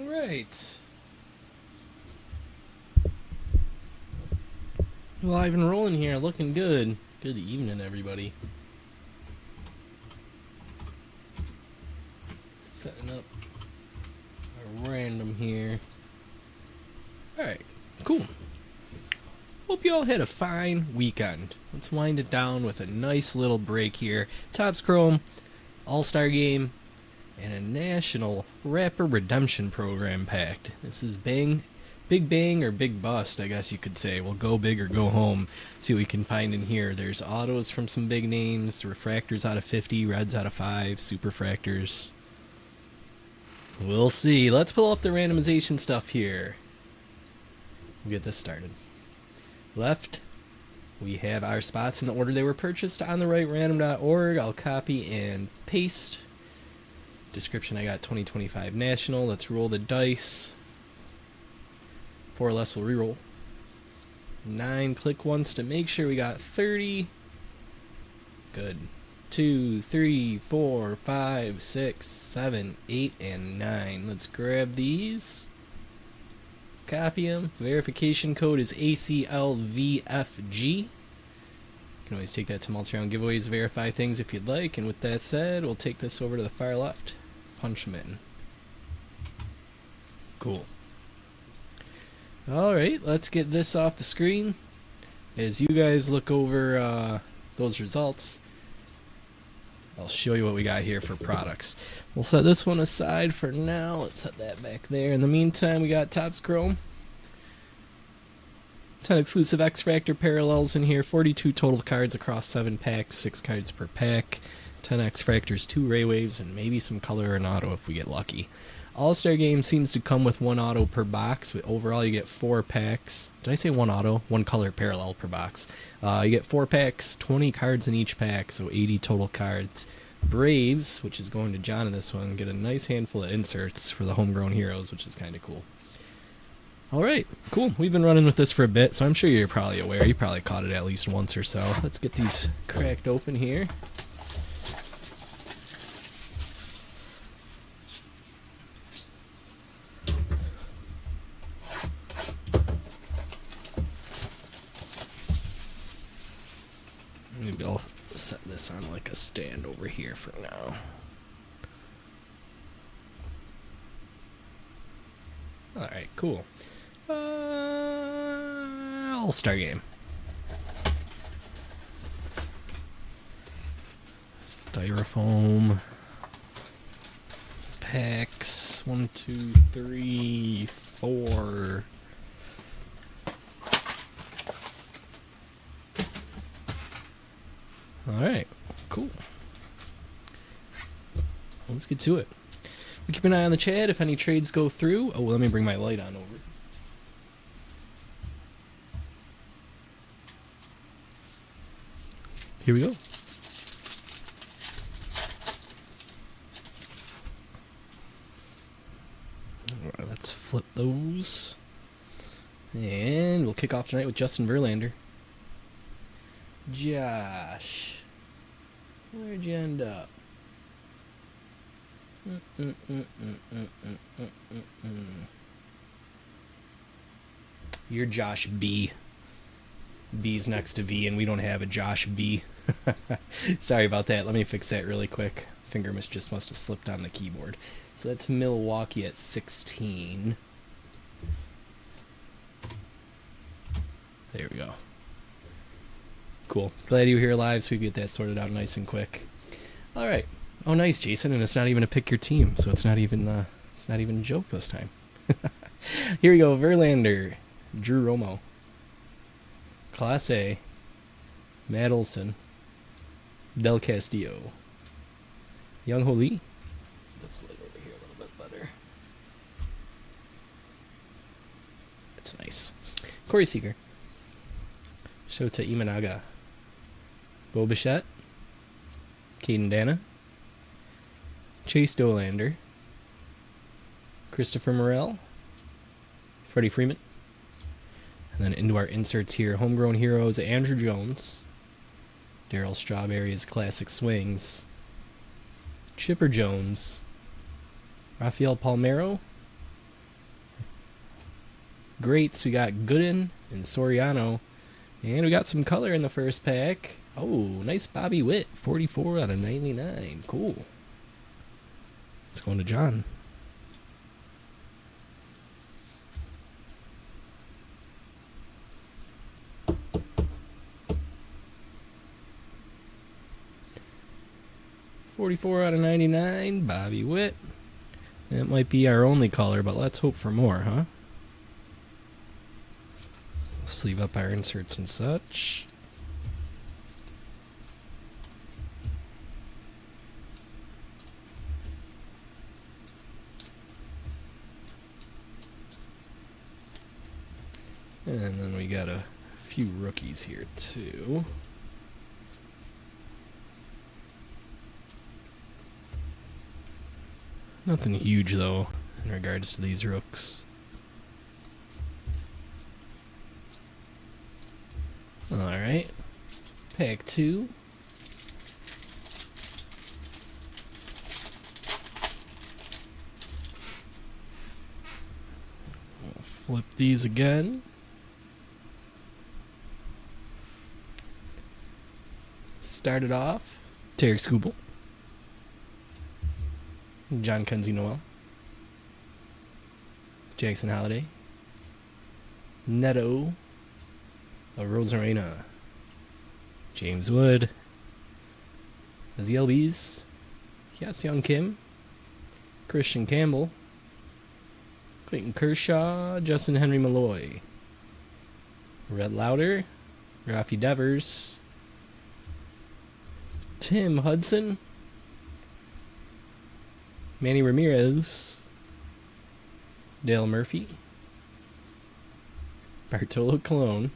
Alright. Live and rolling here, looking good. Good evening, everybody. Setting up a random here. Alright, cool. Hope you all had a fine weekend. Let's wind it down with a nice little break here. Topps Chrome, All-Star Game, and a National Rapper Redemption Program packed. This is Big Bang or Big Bust, I guess you could say. We'll go big or go home. See what we can find in here. There's autos from some big names, refractors out of 50, reds out of 5, superfractors. We'll see. Let's pull up the randomization stuff here. We'll get this started. Left, we have our spots in the order they were purchased. On the right, random.org. I'll copy and paste. Description, I got 2025 National. Let's roll the dice. 4 or less will reroll. 9, click once to make sure we got 30. Good. 2, 3, 4, 5, 6, 7, 8, and 9. Let's grab these. Copy them. Verification code is ACLVFG. You can always take that to multi-round giveaways, verify things if you'd like. And with that said, we'll take this over to the far left. Punch them in. Cool. Alright, let's get this off the screen. As you guys look over those results, I'll show you what we got here for products. We'll set this one aside for now. Let's set that back there. In the meantime, we got Topps Chrome. 10 exclusive X-Factor parallels in here. 42 total cards across 7 packs. 6 cards per pack. 10 X-Factors, 2 Ray Waves, and maybe some color and auto if we get lucky. All-Star Game seems to come with 1 auto per box. But overall, you get 4 packs. Did I say 1 auto? 1 color parallel per box. You get 4 packs, 20 cards in each pack, so 80 total cards. Braves, which is going to John in this one, get a nice handful of inserts for the Homegrown Heroes, which is kind of cool. Alright, cool. We've been running with this for a bit, so I'm sure you're probably aware. You probably caught it at least once or so. Let's get these cracked open here. Maybe I'll set this on like a stand over here for now. Alright, cool. All-Star Game. Styrofoam. Packs. 1, 2, 3, 4. Alright, cool. Let's get to it. We'll keep an eye on the chat if any trades go through. Oh, well, let me bring my light on over. Here we go. Alright, let's flip those. And we'll kick off tonight with Justin Verlander. Josh. Where'd you end up? You're Josh B. B's next to V, and we don't have a Josh B. Sorry about that. Let me fix that really quick. Finger just must have slipped on the keyboard. So that's Milwaukee at 16. There we go. Cool. Glad you were here live so we get that sorted out nice and quick. All right. Oh, nice, Jason. And it's not even a pick your team, so it's not even a joke this time. Here we go. Verlander, Drew Romo, Class A, Matt Olson, Del Castillo, Young Ho Lee. Let's light over here a little bit better. That's nice. Corey Seager, Shota Imanaga, Bo Bichette, Caden Dana, Chase Dolander, Christopher Morel, Freddie Freeman, and then into our inserts here, Homegrown Heroes, Andrew Jones, Darryl Strawberry's Classic Swings, Chipper Jones, Rafael Palmeiro, greats. We got Gooden and Soriano. And we got some color in the first pack. Oh, nice Bobby Witt. 44 out of 99. Cool. It's going to John. $44 out of 99, Bobby Witt. That might be our only color, but let's hope for more, huh? Sleeve up our inserts and such. And then we got a few rookies here too. Nothing huge though in regards to these rooks. Alright. Pack 2. We'll flip these again. Started off, Tarek Skubal, John Kenzie Noel, Jackson Holiday, Neto, Rosarena, James Wood, the LBs, Hyun Kim, Christian Campbell, Clayton Kershaw, Justin Henry Malloy, Red Lauder, Rafi Devers, Tim Hudson, Manny Ramirez, Dale Murphy, Bartolo Colon,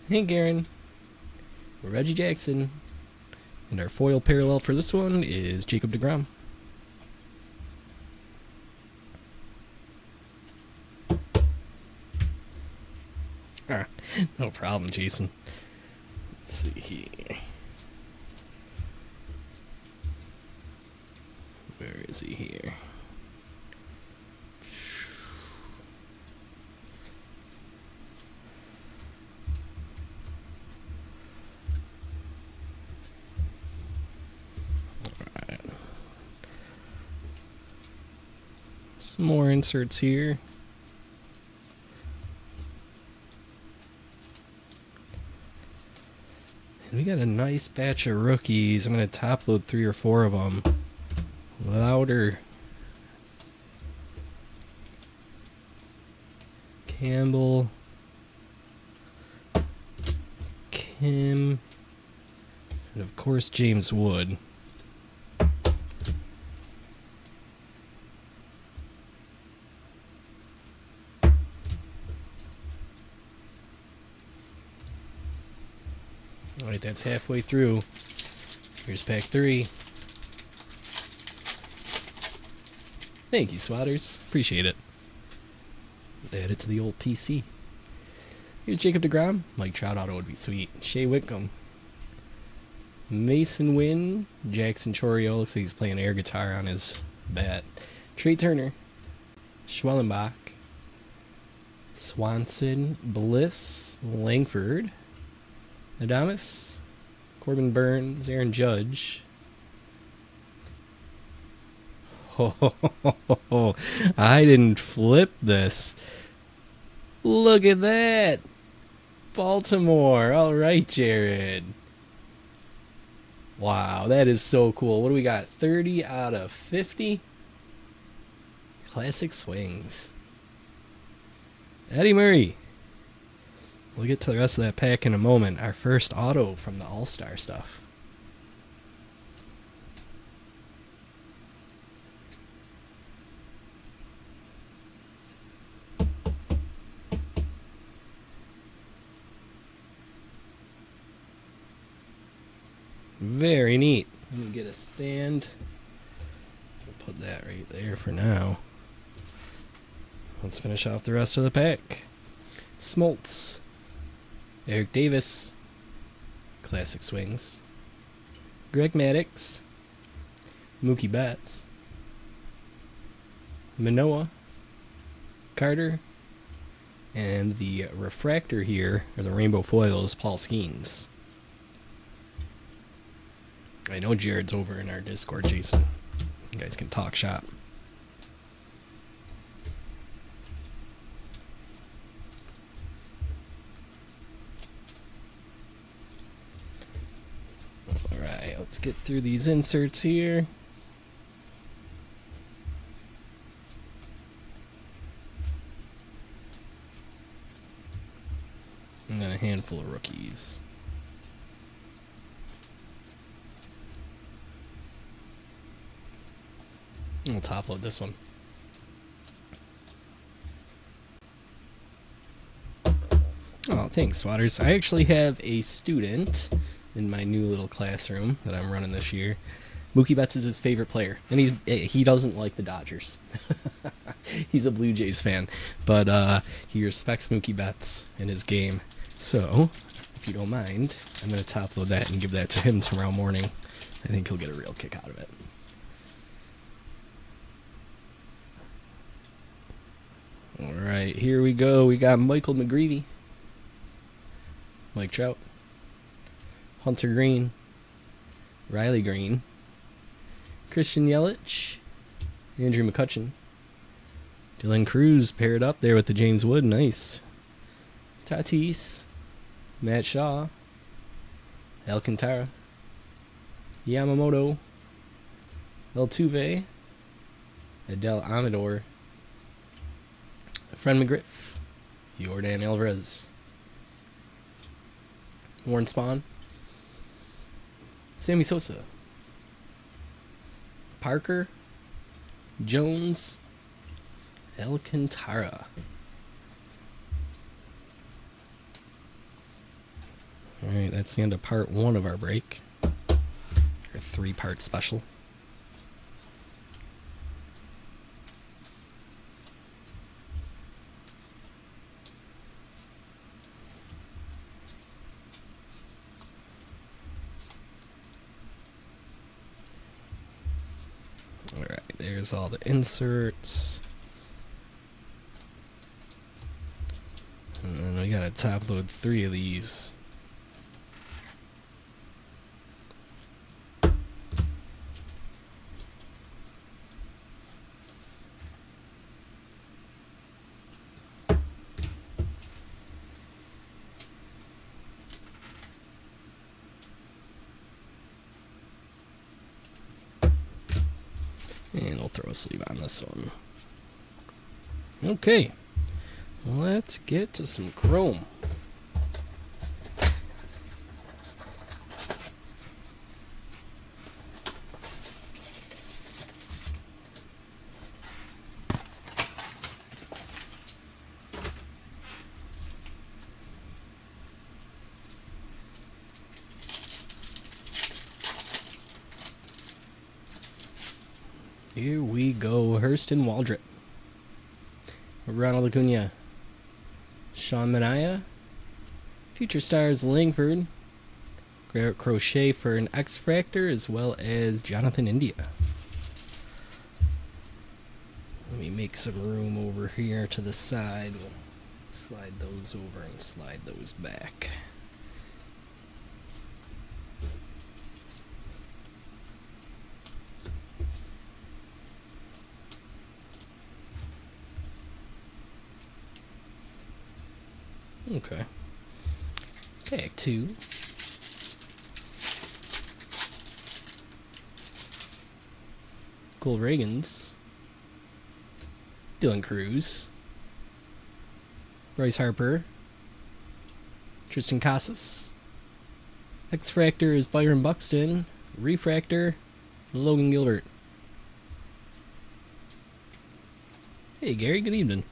Hank Aaron, Reggie Jackson, and our foil parallel for this one is Jacob deGrom. No problem, Jason. Let's see here. Where is he here? Alright. Some more inserts here. And we got a nice batch of rookies. I'm going to top load 3 or 4 of them. Louder, Campbell, Kim, and of course James Wood. Alright, that's halfway through. Here's pack 3. Thank you, Swatters. Appreciate it. Add it to the old PC. Here's Jacob deGrom. Mike Trout auto would be sweet. Shea Whitcomb. Mason Wynn. Jackson Chourio. Looks like he's playing air guitar on his bat. Trey Turner. Schwellenbach. Swanson. Bliss. Langford. Adamas. Corbin Burns. Aaron Judge. Oh, I didn't flip this. Look at that. Baltimore. All right, Jared. Wow, that is so cool. What do we got? 30 out of 50? Classic swings. Eddie Murray. We'll get to the rest of that pack in a moment. Our first auto from the All-Star stuff. Very neat. Let me get a stand. I'll put that right there for now. Let's finish off the rest of the pack. Smoltz. Eric Davis. Classic swings. Greg Maddux. Mookie Betts. Manoah. Carter. And the refractor here, or the rainbow foil, is Paul Skeens. I know Jared's over in our Discord, Jason. You guys can talk shop. Alright, let's get through these inserts here. And then a handful of rookies. We'll top load this one. Oh, thanks, Waters. I actually have a student in my new little classroom that I'm running this year. Mookie Betts is his favorite player, and he doesn't like the Dodgers. He's a Blue Jays fan, but he respects Mookie Betts in his game. So, if you don't mind, I'm going to top load that and give that to him tomorrow morning. I think he'll get a real kick out of it. Alright, here we go. We got Michael McGreevy, Mike Trout, Hunter Green, Riley Green, Christian Yelich, Andrew McCutchen, Dylan Cruz paired up there with the James Wood. Nice. Tatis, Matt Shaw, Alcantara, Yamamoto, Altuve, Adele Amador, Fred McGriff, Yordan Alvarez, Warren Spahn, Sammy Sosa, Parker, Jones, Alcantara. Alright, that's the end of part 1 of our break. Our 3-part special. Alright, there's all the inserts. And then we gotta top load 3 of these. And we'll throw a sleeve on this one. Okay, let's get to some chrome. Here we go. Hurston Waldrop, Ronald Acuna, Sean Manaea, Future Stars Langford, Garrett Crochet for an X-Fractor, as well as Jonathan India. Let me make some room over here to the side. We'll slide those over and slide those back. Okay. Pack 2. Cole Reagans. Dylan Cruz. Bryce Harper. Tristan Casas. X-Fractor is Byron Buxton. Refractor, Logan Gilbert. Hey Gary, good evening.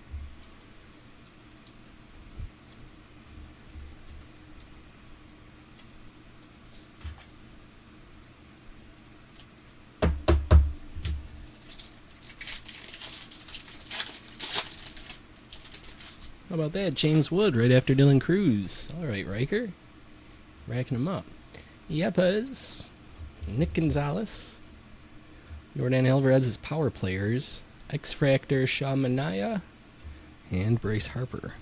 How about that? James Wood right after Dylan Cruz. All right, Riker. Racking him up. Yepes. Nick Gonzalez. Yordan Alvarez's power players. X-Fractor, Sean Manaea, and Bryce Harper.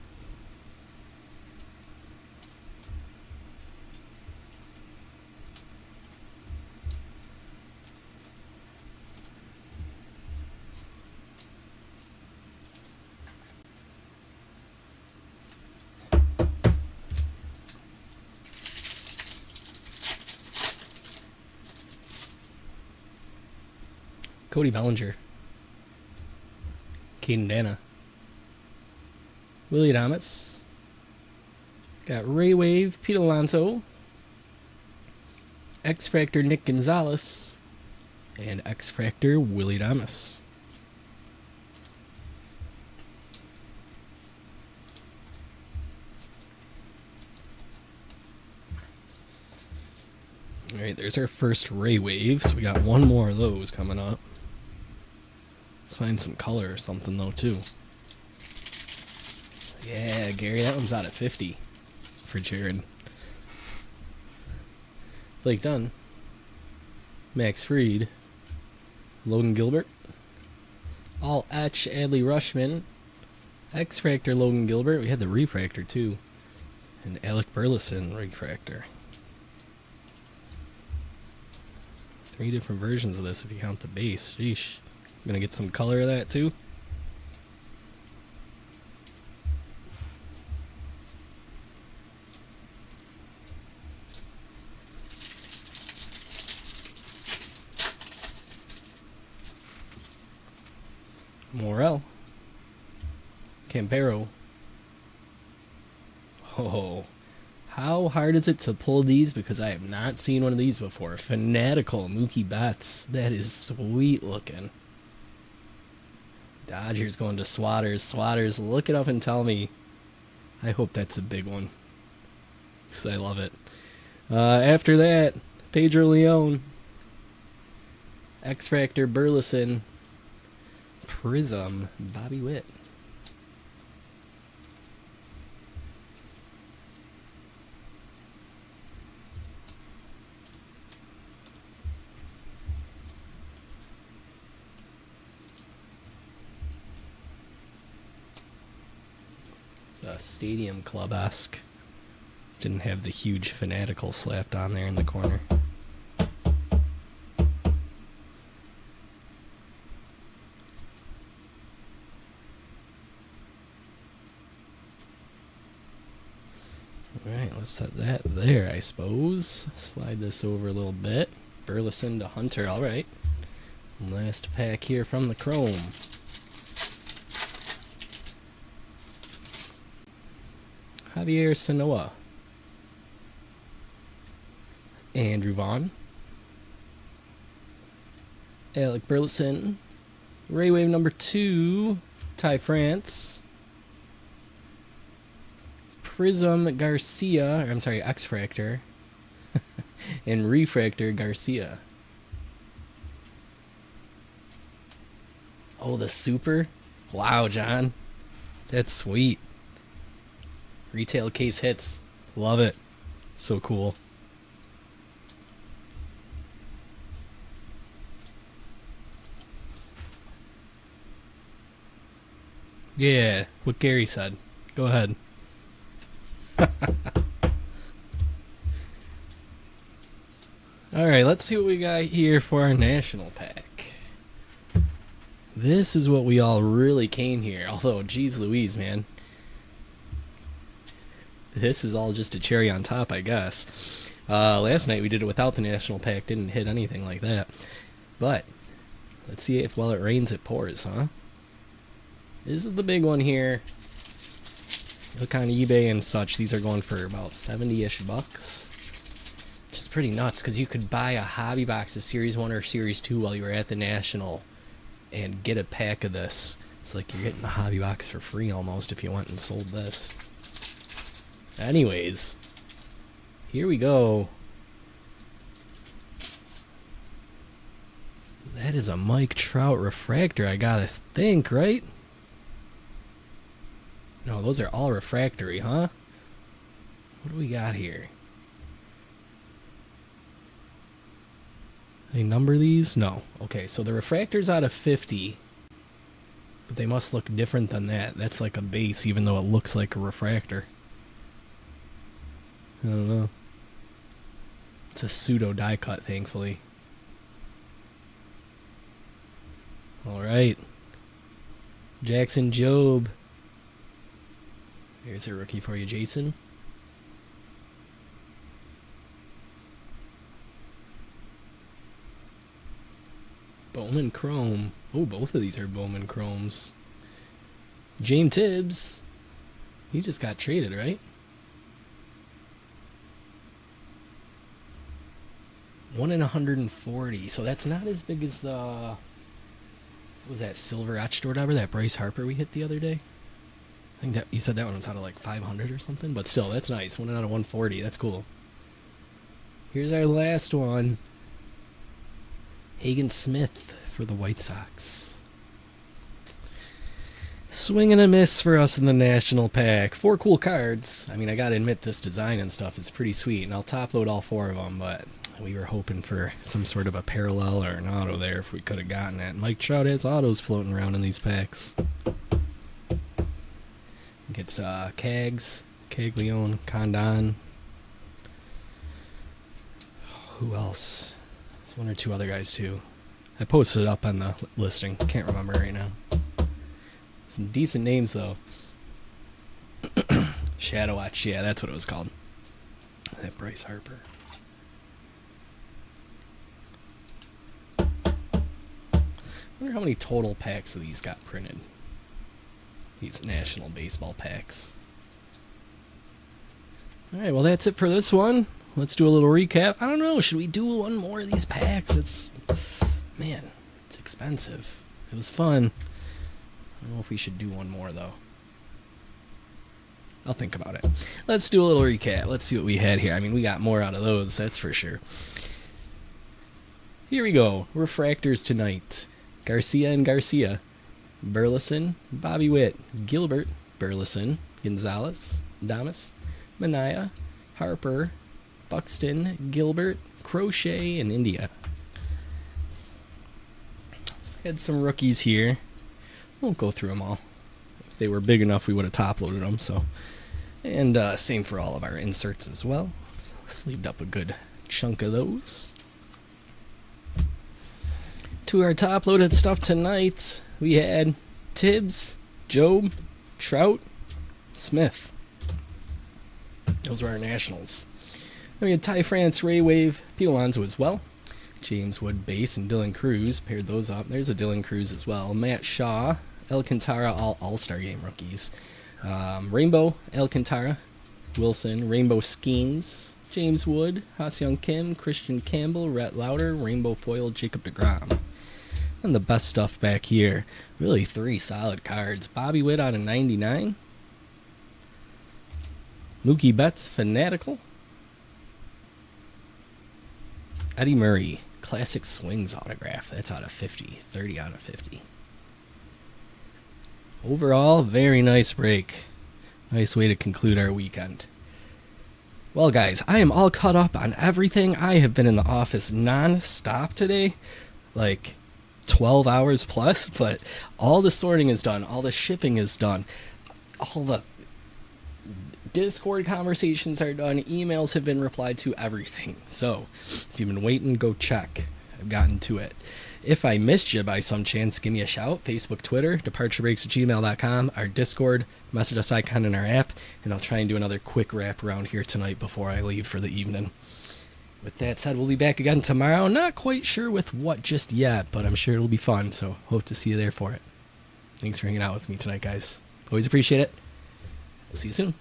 Cody Bellinger. Caden Dana. Willie Adames. Got Ray Wave, Pete Alonso. X Factor Nick Gonzalez. And X Factor Willie Adames. Alright, there's our first Ray Wave. So we got one more of those coming up. Let's find some color or something, though, too. Yeah, Gary, that one's out at 50 for Jared. Blake Dunn. Max Fried. Logan Gilbert. All Etch Adley Rushman. X Factor Logan Gilbert. We had the refractor, too. And Alec Burleson refractor. 3 different versions of this if you count the base. Sheesh. Gonna get some color of that too. Morel. Campero. Oh. How hard is it to pull these? Because I have not seen one of these before. Fanatical Mookie Betts. That is sweet looking. Dodgers going to Swatters. Swatters, look it up and tell me. I hope that's a big one. Because I love it. After that, Pedro Leon. X Factor Burleson. Prism Bobby Witt. Stadium Club-esque. Didn't have the huge Fanatical slapped on there in the corner. Alright, let's set that there, I suppose. Slide this over a little bit. Burleson to Hunter, alright. Last pack here from the Chrome. Javier Sanoa. Andrew Vaughn. Alec Burleson. Ray Wave number 2. Ty France. Prism Garcia. I'm sorry, X Fractor. And Refractor Garcia. Oh, the super? Wow, John. That's sweet. Retail case hits. Love it. So cool. Yeah, what Gary said. Go ahead. Alright, let's see what we got here for our national pack. This is what we all really came here. Although, geez Louise, man. This is all just a cherry on top, I guess. Last night we did it without the national pack. Didn't hit anything like that. But, let's see if while it rains it pours, huh? This is the big one here. Look on eBay and such. These are going for about 70-ish bucks. Which is pretty nuts, because you could buy a hobby box of Series 1 or Series 2 while you were at the National and get a pack of this. It's like you're getting the hobby box for free almost if you went and sold this. Anyways, here we go. That is a Mike Trout refractor, I gotta think, right? No, those are all refractory, huh? What do we got here? They number these? No. Okay, so the refractor's out of 50. But they must look different than that. That's like a base, even though it looks like a refractor. I don't know. It's a pseudo die cut, thankfully. Alright. Jackson Jobe. Here's a rookie for you, Jason. Bowman Chrome. Oh, both of these are Bowman Chromes. James Tibbs. He just got traded, right? 1 in 140. So that's not as big as the... What was that, silver etched or whatever? That Bryce Harper we hit the other day? I think that you said that one was out of like 500 or something. But still, that's nice. 1 out of 140. That's cool. Here's our last one. Hagen Smith for the White Sox. Swing and a miss for us in the National Pack. 4 cool cards. I mean, I gotta admit, this design and stuff is pretty sweet, and I'll top load all 4 of them, but we were hoping for some sort of a parallel or an auto there if we could have gotten it. Mike Trout has autos floating around in these packs. Gets Cags, Caglione, Condon. Who else? There's 1 or 2 other guys too. I posted it up on the listing. Can't remember right now. Some decent names, though. Shadow Watch, yeah, that's what it was called. That Bryce Harper. I wonder how many total packs of these got printed. These National Baseball packs. Alright, well, that's it for this one. Let's do a little recap. I don't know, should we do one more of these packs? Man, it's expensive. It was fun. I don't know if we should do one more, though. I'll think about it. Let's do a little recap. Let's see what we had here. I mean, we got more out of those, that's for sure. Here we go. Refractors tonight. Garcia and Garcia. Burleson, Bobby Witt, Gilbert, Burleson, Gonzalez, Damas, Manaea, Harper, Buxton, Gilbert, Crochet, and India. Had some rookies here. Won't go through them all. If they were big enough, we would have top-loaded them. So, and same for all of our inserts as well. Sleeved up a good chunk of those. To our top-loaded stuff tonight, we had Tibbs, Job, Trout, Smith. Those were our Nationals. Then we had Ty France, Ray Wave, Pete Alonso as well. James Wood base and Dylan Cruz paired those up. There's a Dylan Cruz as well. Matt Shaw, Alcantara, all-Star Game rookies. Rainbow, Alcantara, Wilson, Rainbow Skeens, James Wood, Ha-Seong Kim, Christian Campbell, Rhett Lauder, Rainbow Foil, Jacob deGrom. And the best stuff back here. Really 3 solid cards. Bobby Witt out of 99. Mookie Betts, Fanatical. Eddie Murray, Classic Swings autograph. That's out of 50. 30 out of 50. Overall, very nice break. Nice way to conclude our weekend. Well, guys, I am all caught up on everything. I have been in the office non-stop today. Like 12 hours plus, but all the sorting is done. All the shipping is done. All the Discord conversations are done. Emails have been replied to, everything. So if you've been waiting, go check. I've gotten to it. If I missed you by some chance, give me a shout. Facebook, Twitter, departurebreaks@gmail.com, our Discord, message us icon in our app, and I'll try and do another quick wrap around here tonight before I leave for the evening. With that said, we'll be back again tomorrow. Not quite sure with what just yet, but I'm sure it'll be fun, so hope to see you there for it. Thanks for hanging out with me tonight, guys. Always appreciate it. I'll see you soon.